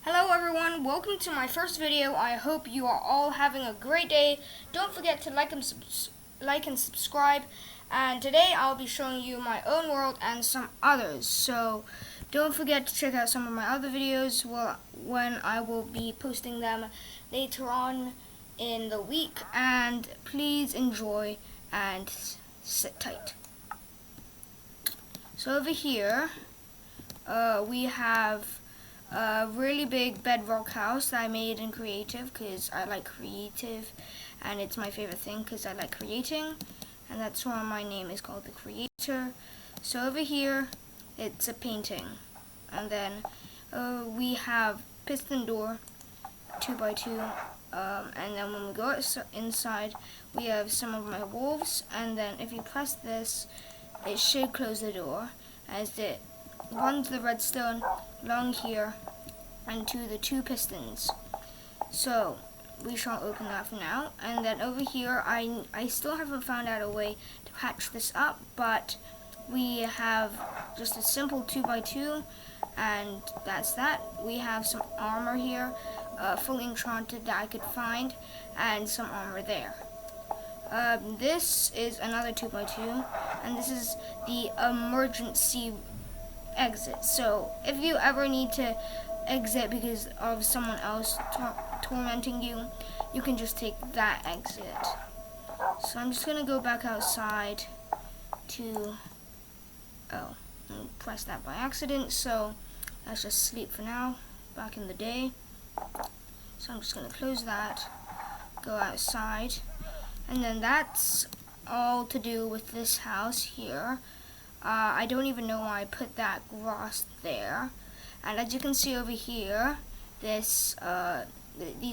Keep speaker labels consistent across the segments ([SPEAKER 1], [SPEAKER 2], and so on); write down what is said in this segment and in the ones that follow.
[SPEAKER 1] Hello everyone, welcome to my first video. I hope you are all having a great day. Don't forget to like and subscribe. And today I'll be showing you my own world and some others. So don't forget to check out some of my other videos when I will be posting them later on in the week. And please enjoy and sit tight. So over here we have a really big bedrock house that I made in creative because I like creative and it's my favorite thing because I like creating, and that's why my name is called the Creator. So over here it's a painting, and then we have piston door 2x2, and then when we go inside we have some of my wolves, and then if you press this it should close the door as it runs the redstone along here and to the two pistons. So we shall open that for now, and then over here I still haven't found out a way to patch this up, but we have just a simple 2x2, and that's that. We have some armor here, fully enchanted, that I could find, and some armor there. This is another 2x2, and this is the emergency exit. So if you ever need to exit because of someone else tormenting you, you can just take that exit. So I'm just gonna go back outside to press that by accident, so let's just sleep for now, back in the day. So I'm just gonna close that, go outside, and then that's all to do with this house here. I don't even know why I put that grass there. And as you can see over here, these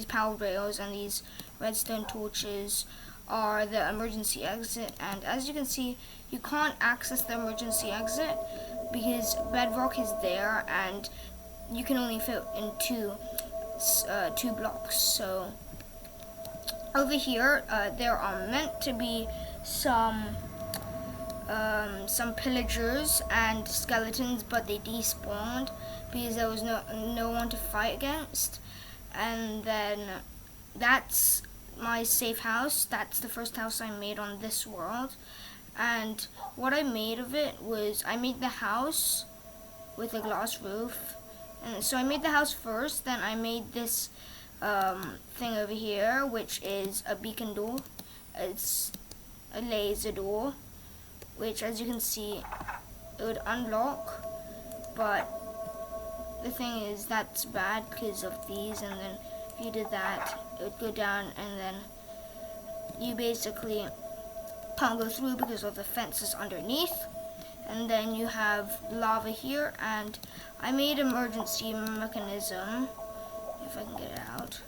[SPEAKER 1] power rails and these redstone torches are the emergency exit. And as you can see, you can't access the emergency exit because bedrock is there and you can only fit in two blocks. So over here, there are meant to be some pillagers and skeletons, but they despawned because there was no one to fight against. And then that's my safe house. That's the first house I made on this world, and what I made of it was I made the house with a glass roof. And so I made the house first, then I made this thing over here, which is a beacon door. It's a laser door, which as you can see it would unlock, but the thing is that's bad because of these, and then if you did that it would go down and then you basically can't go through because of the fences underneath. And then you have lava here, and I made an emergency mechanism, if I can get it out.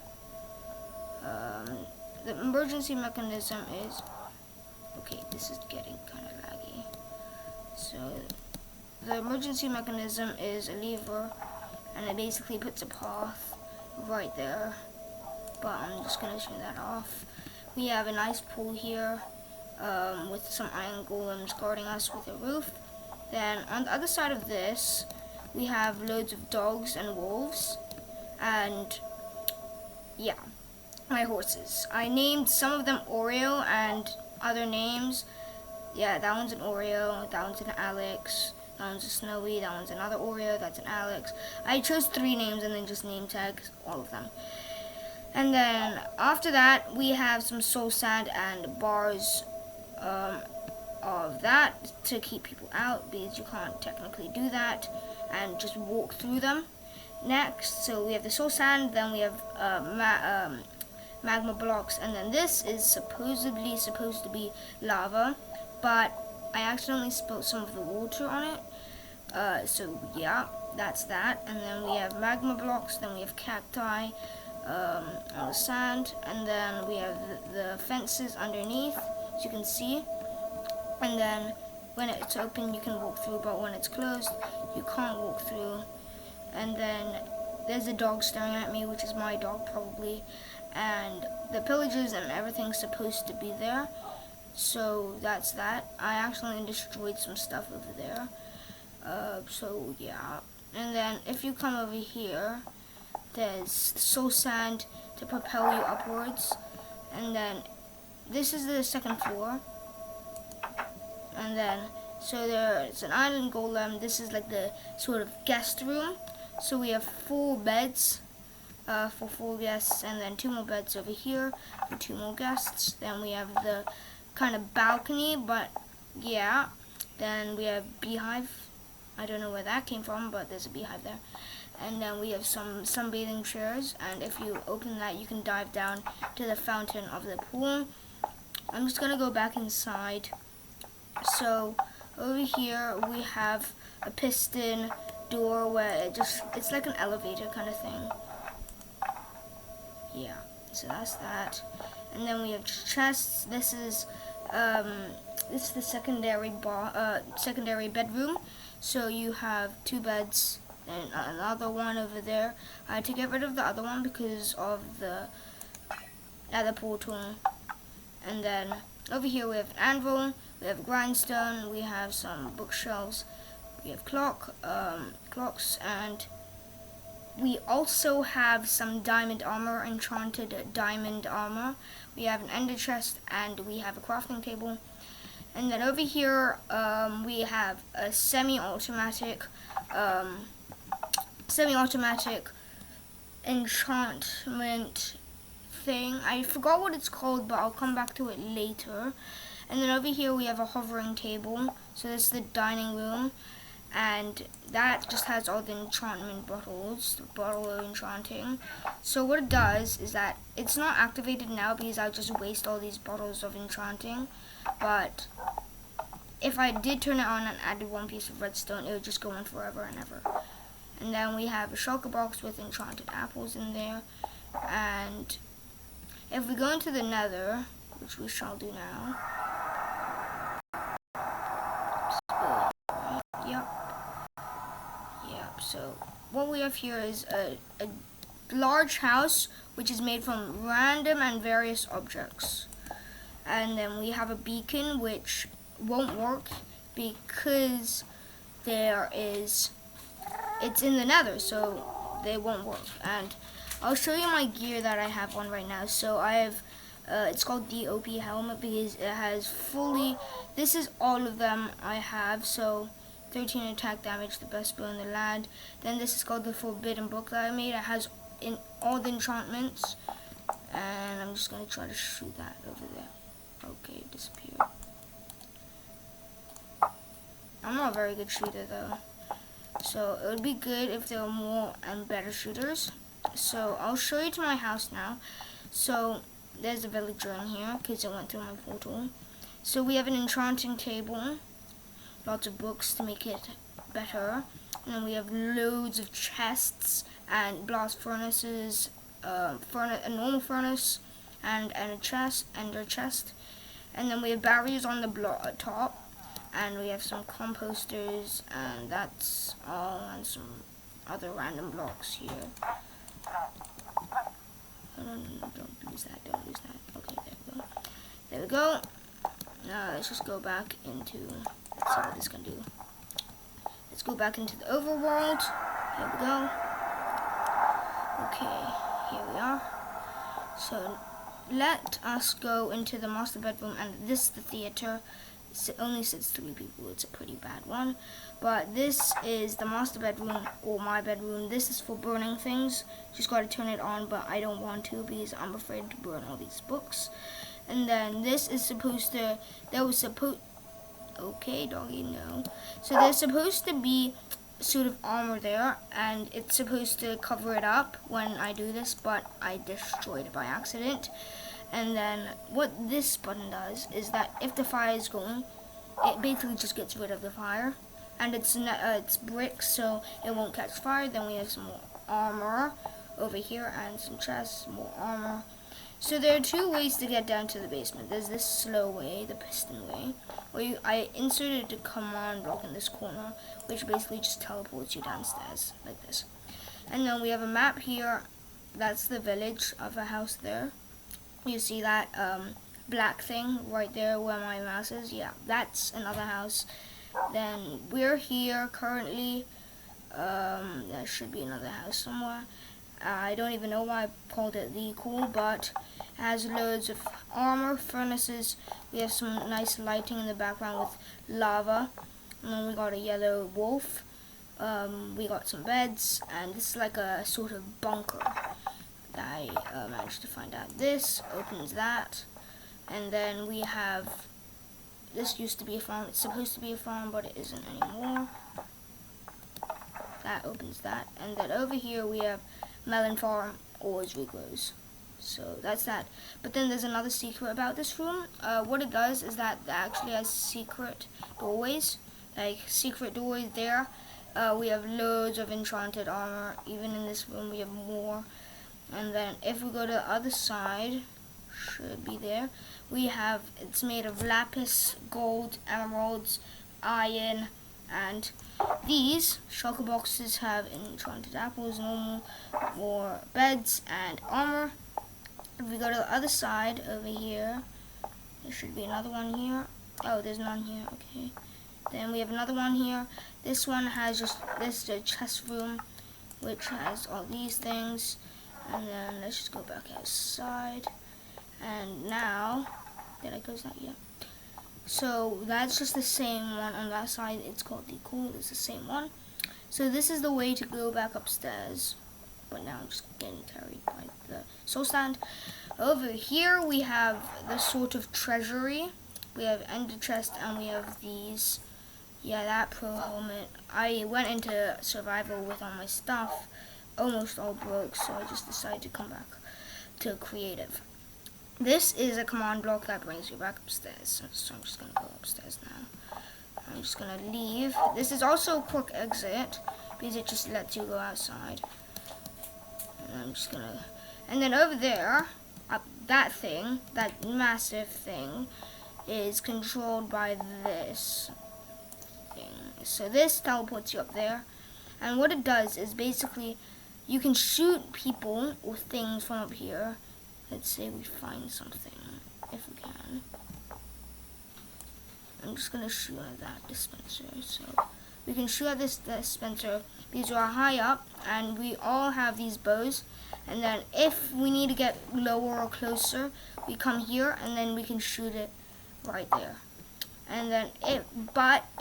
[SPEAKER 1] The emergency mechanism is, okay, this is getting kind of laggy. So the emergency mechanism is a lever, and it basically puts a path right there, but I'm just going to turn that off. We have a nice pool here with some iron golems guarding us with a roof. Then on the other side of this we have loads of dogs and wolves, and yeah, my horses. I named some of them Oreo and other names. Yeah, that one's an Oreo, that one's an Alex, that one's a Snowy, that one's another Oreo, that's an Alex. I chose 3 names and then just name tags all of them. And then after that we have some soul sand and bars of that to keep people out, because you can't technically do that and just walk through them. Next, so we have the soul sand, then we have magma blocks, and then this is supposedly supposed to be lava, but I accidentally spilled some of the water on it. So yeah, that's that. And then we have magma blocks, then we have cacti on the sand, and then we have the fences underneath, as you can see. And then when it's open you can walk through, but when it's closed you can't walk through. And then there's a dog staring at me, which is my dog probably, and the pillagers and everything's supposed to be there. So that's that. I accidentally destroyed some stuff over there. So yeah. And then if you come over here, There's soul sand to propel you upwards. And then this is the second floor. And then, so there's an island golem. This is like the sort of guest room. So we have 4 beds for 4 guests, and then 2 more beds over here for 2 more guests. Then we have the kind of balcony, but yeah. Then we have beehive. I don't know where that came from, but there's a beehive there. And then we have some sunbathing chairs, and if you open that, you can dive down to the fountain of the pool. I'm just gonna go back inside. So over here we have a piston door where it's like an elevator kind of thing. Yeah, so that's that. And then we have chests. This is the secondary bedroom. So you have 2 beds and another one over there. I had to get rid of the other one because of the portal. And then over here we have an anvil, we have a grindstone, we have some bookshelves, we have clocks, and we also have some diamond armor, enchanted diamond armor. We have an ender chest, and we have a crafting table. And then over here we have a semi-automatic enchantment thing. I forgot what it's called, but I'll come back to it later. And then over here we have a hovering table. So this is the dining room, and that just has all the enchantment bottles, the bottle of enchanting. So what it does is that it's not activated now because I'll just waste all these bottles of enchanting. But if I did turn it on and added 1 piece of redstone, it would just go on forever and ever. And then we have a shulker box with enchanted apples in there. And if we go into the nether, which we shall do now. Yep, so what we have here is a large house which is made from random and various objects. And then we have a beacon which won't work because it's in the nether, so they won't work. And I'll show you my gear that I have on right now. So I have it's called the OP helmet because it has this is all of them I have. So 13 attack damage, the best bow in the land. Then this is called the forbidden book that I made. It has in all the enchantments, and I'm just gonna try to shoot that over there. Okay, it disappeared. I'm not a very good shooter though, so it would be good if there were more and better shooters. So I'll show you to my house now. So there's a villager in here because it went through my portal. So we have an enchanting table, lots of books to make it better, and then we have loads of chests and blast furnaces, a normal furnace, and a chest, and then we have barriers on the top. And we have some composters, and that's all, and some other random blocks here. No, don't lose that, Okay, there we go. Now let's just go back into, let's see what this can do. Let's go back into the overworld. Here we go. Okay, here we are. So let us go into the master bedroom, and this is the theater. It only sits 3 people. It's a pretty bad one. But this is the master bedroom, or my bedroom. This is for burning things. Just gotta turn it on, but I don't want to because I'm afraid to burn all these books. And then this is supposed to, okay, doggy, no. So there's supposed to be sort of armor there, and it's supposed to cover it up when I do this, but I destroyed it by accident. And then what this button does is that if the fire is going, it basically just gets rid of the fire. And it's bricks, so it won't catch fire. Then we have some more armor over here and some chests, more armor. So there are 2 ways to get down to the basement. There's this slow way, the piston way, where I inserted a command block in this corner, which basically just teleports you downstairs, like this. And then we have a map here. That's the village of a house there. You see that black thing right there where my mouse is? Yeah, that's another house. Then we're here currently. There should be another house somewhere. I don't even know why I called it the cool, but it has loads of armor, furnaces. We have some nice lighting in the background with lava. And then we got a yellow wolf. We got some beds, and this is like a sort of bunker that I managed to find out. This opens that, and then we have, this used to be a farm. It's supposed to be a farm, but it isn't anymore. That opens that, and then over here we have melon farm, always regrows. So that's that. But then there's another secret about this room. What it does is that it actually has secret doorways, like secret doorways there. We have loads of enchanted armor. Even in this room we have more. And then if we go to the other side, should be there, we have, it's made of lapis, gold, emeralds, iron, and these shulker boxes have enchanted apples, normal, more beds, and armor. If we go to the other side over here, there should be another one here. Oh, there's none here. Okay. Then we have another one here. This one has just, this is a chest room, which has all these things. And then let's just go back outside. And now, did I close that? Yeah. So that's just the same one on that side. It's called the cool. It's the same one. So this is the way to go back upstairs. But now I'm just getting carried by the soul stand. Over here we have the sort of treasury. We have ender chest, and we have these. Yeah, that pro helmet. I went into survival with all my stuff. Almost all broke, so I just decided to come back to creative. This is a command block that brings you back upstairs. So I'm just going to go upstairs now. I'm just going to leave. This is also a quick exit because it just lets you go outside. And I'm just going to... And then over there, that thing, that massive thing, is controlled by this thing. So this teleports you up there. And what it does is basically you can shoot people or things from up here. Let's say we find something, if we can. I'm just going to shoot at that dispenser. So we can shoot at this dispenser because we're high up and we all have these bows. And then if we need to get lower or closer, we come here and then we can shoot it right there. And then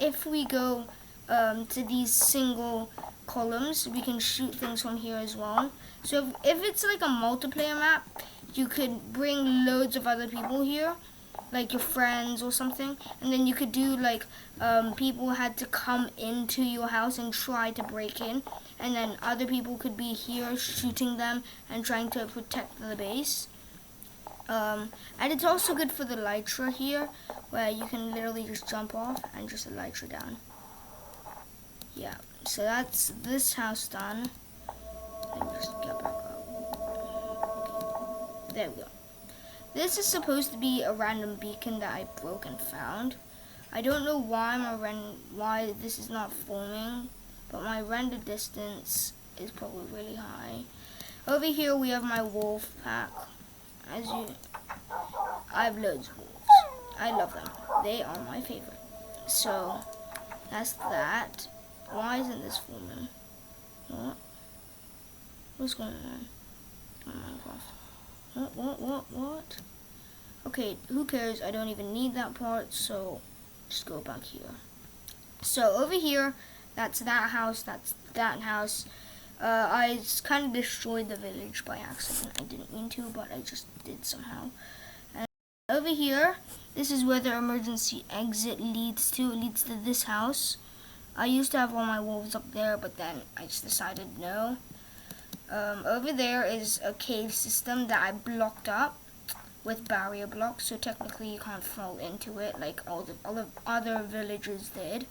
[SPEAKER 1] if we go to these single columns, we can shoot things from here as well. So if it's like a multiplayer map, you could bring loads of other people here, like your friends or something, and then you could do like people had to come into your house and try to break in, and then other people could be here shooting them and trying to protect the base. And it's also good for the elytra here, where you can literally just jump off and just elytra down. Yeah, so that's this house done. Let me just get back up. Okay. There we go. This is supposed to be a random beacon that I broke and found. I don't know why this is not forming, but my render distance is probably really high. Over here we have my wolf pack. I have loads of wolves. I love them. They are my favorite. So that's that. Why isn't this forming? What? What's going on? Oh my gosh. What? Okay, who cares? I don't even need that part, so just go back here. So over here, that's that house, that's that house. I kind of destroyed the village by accident. I didn't mean to, but I just did somehow. And over here, this is where the emergency exit leads to. It leads to this house. I used to have all my wolves up there, but then I just decided no. Over there is a cave system that I blocked up with barrier blocks, so technically you can't fall into it like all the other villagers did.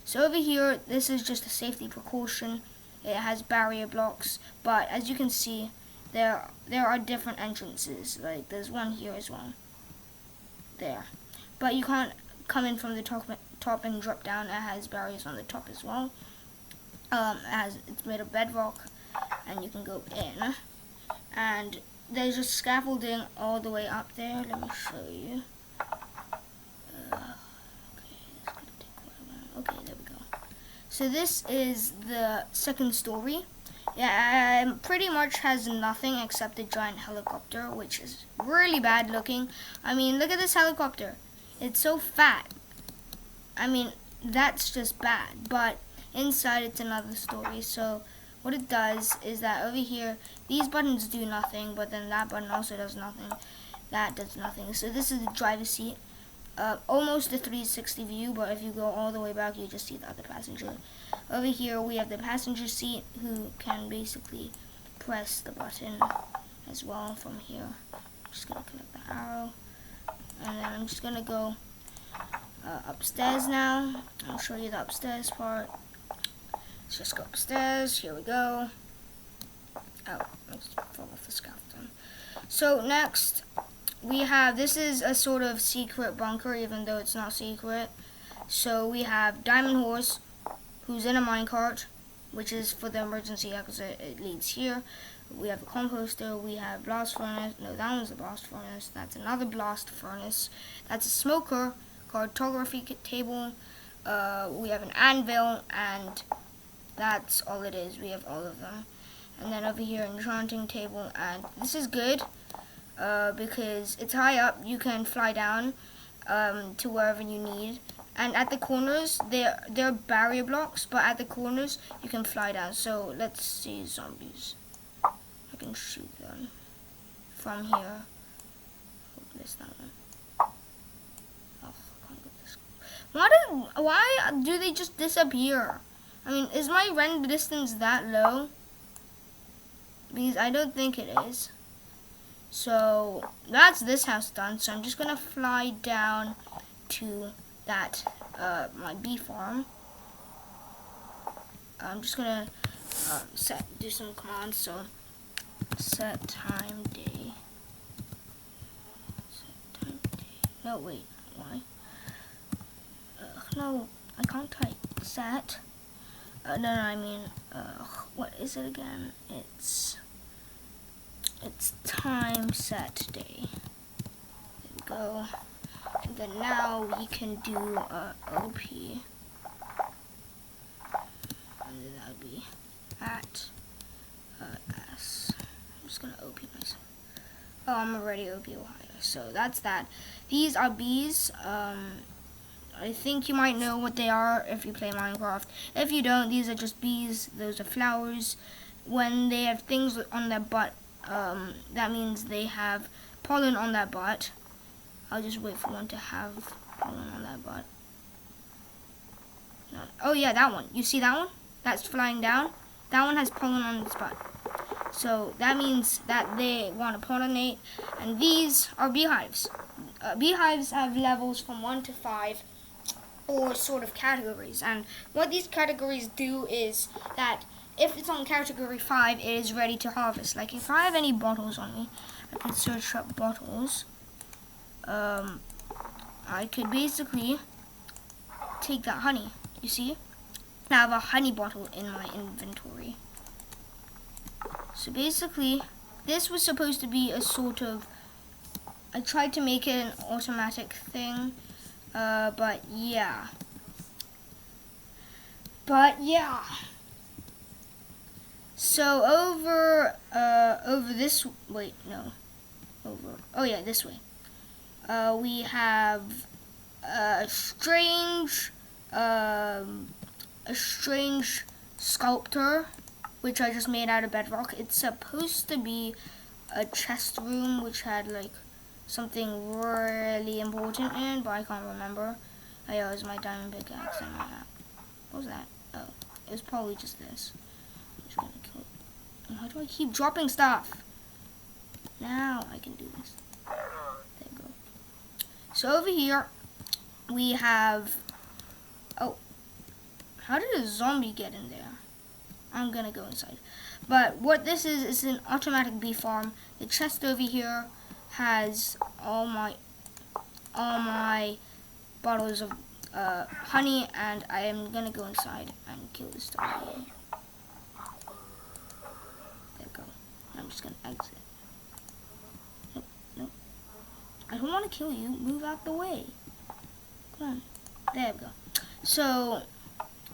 [SPEAKER 1] So over here, this is just a safety precaution. It has barrier blocks, but as you can see, there are different entrances. Like there's one here as well. There, but you can't come in from the top and drop down. It has barriers on the top as well. It's made of bedrock, and you can go in. And there's just scaffolding all the way up there. Let me show you. Okay, it's gonna take quite a while. Okay, there we go. So this is the second story. Yeah, pretty much has nothing except a giant helicopter, which is really bad looking. I mean, look at this helicopter. It's so fat. I mean, that's just bad. But inside, it's another story. So what it does is that over here, these buttons do nothing, but then that button also does nothing. That does nothing. So this is the driver's seat. Almost a 360 view, but if you go all the way back, you just see the other passenger. Over here, we have the passenger seat, who can basically press the button as well from here. I'm just going to click the arrow, and then I'm just going to go upstairs now. I'll show you the upstairs part. Let's just go upstairs. Here we go. Oh, let's fall off the scaffolding. So next, we have, this is a sort of secret bunker, even though it's not secret. So we have Diamond Horse, who's in a minecart, which is for the emergency exit. It leads here. We have a composter. We have blast furnace. No, that one's a blast furnace. That's another blast furnace. That's a smoker. Cartography table. We have an anvil, and that's all it is. We have all of them. And then over here, enchanting table, and this is good. Because it's high up, you can fly down to wherever you need. And at the corners, they're barrier blocks, but at the corners, you can fly down. So let's see zombies. I can shoot them from here. Oh, there's that one. Oh, I can't get this. Why do they just disappear? I mean, is my render distance that low? Because I don't think it is. So that's this house done. So I'm just gonna fly down to that my bee farm. I'm just gonna do some commands. So set time day. Set time day. No, wait, why? No, I can't type set. No, I mean, what is it again? It's time set day. There we go. And then now we can do OP. And then that would be at S. I'm just gonna OP myself. Oh, I'm already OP Ohio. So that's that. These are bees. I think you might know what they are if you play Minecraft. If you don't, these are just bees. Those are flowers. When they have things on their butt, that means they have pollen on their butt. I'll just wait for one to have pollen on their butt. No. Oh yeah, that one. You see that one? That's flying down. That one has pollen on its butt. So that means that they want to pollinate. And these are beehives. Beehives have levels from 1 to 5. Or sort of categories. And what these categories do is that if it's on category 5, it is ready to harvest. Like if I have any bottles on me, I can search up bottles. I could basically take that honey. You see? I have a honey bottle in my inventory. So basically, this was supposed to be a sort of, I tried to make it an automatic thing, but yeah. So over this, wait, no, oh yeah, this way. We have a strange sculptor, which I just made out of bedrock. It's supposed to be a chest room, which had like something really important in, but I can't remember. Oh yeah, it was my diamond pickaxe and my map. What was that? Oh, it was probably just this. I'm just gonna kill it. Why do I keep dropping stuff? Now I can do this. There we go. So over here, we have, oh, how did a zombie get in there? I'm gonna go inside. But what this is an automatic bee farm. The chest over here has all my bottles of honey, and I am gonna go inside and kill this dog. There we go. I'm just gonna exit. Nope. I don't want to kill you. Move out the way. Come on. There we go. So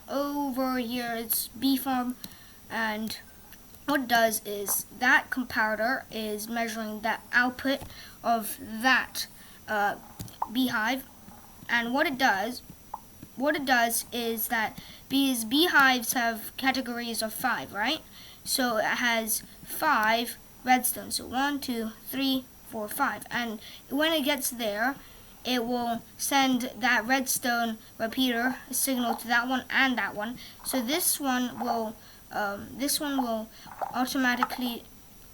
[SPEAKER 1] over here it's bee farm, and what it does is that comparator is measuring the output of that beehive, and what it does is that these beehives have categories of 5, right? So it has 5 redstone. So 1, 2, 3, 4, 5. And when it gets there, it will send that redstone repeater a signal to that one and that one. So this one will automatically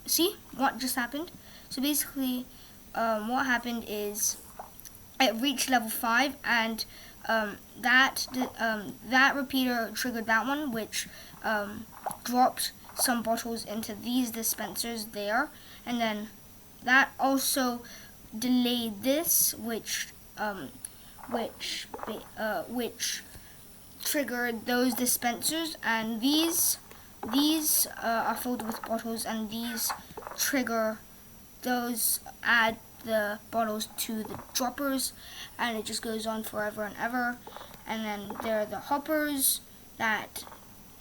[SPEAKER 1] see what just happened. So basically, what happened is it reached level 5, and that repeater triggered that one, which dropped some bottles into these dispensers there, and then that also delayed this, which triggered those dispensers, and these are filled with bottles, and these trigger those, add the bottles to the droppers, and it just goes on forever and ever. And then there are the hoppers that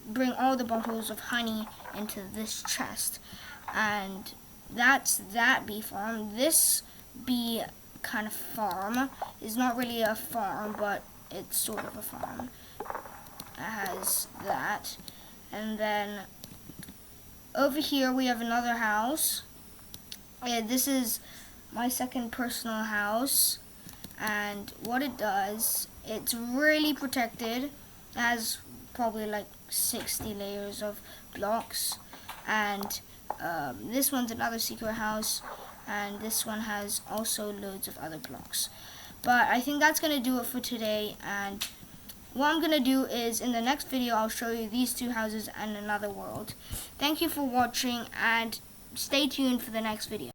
[SPEAKER 1] bring all the bottles of honey into this chest, and that's that bee farm. This bee kind of farm is not really a farm, but it's sort of a farm. It has that, and then over here we have another house. This is my second personal house, and what it does, it's really protected. It has probably like 60 layers of blocks, and this one's another secret house, and this one has also loads of other blocks. But I think that's gonna do it for today, and what I'm gonna do is in the next video I'll show you these 2 houses and another world. Thank you for watching, and stay tuned for the next video.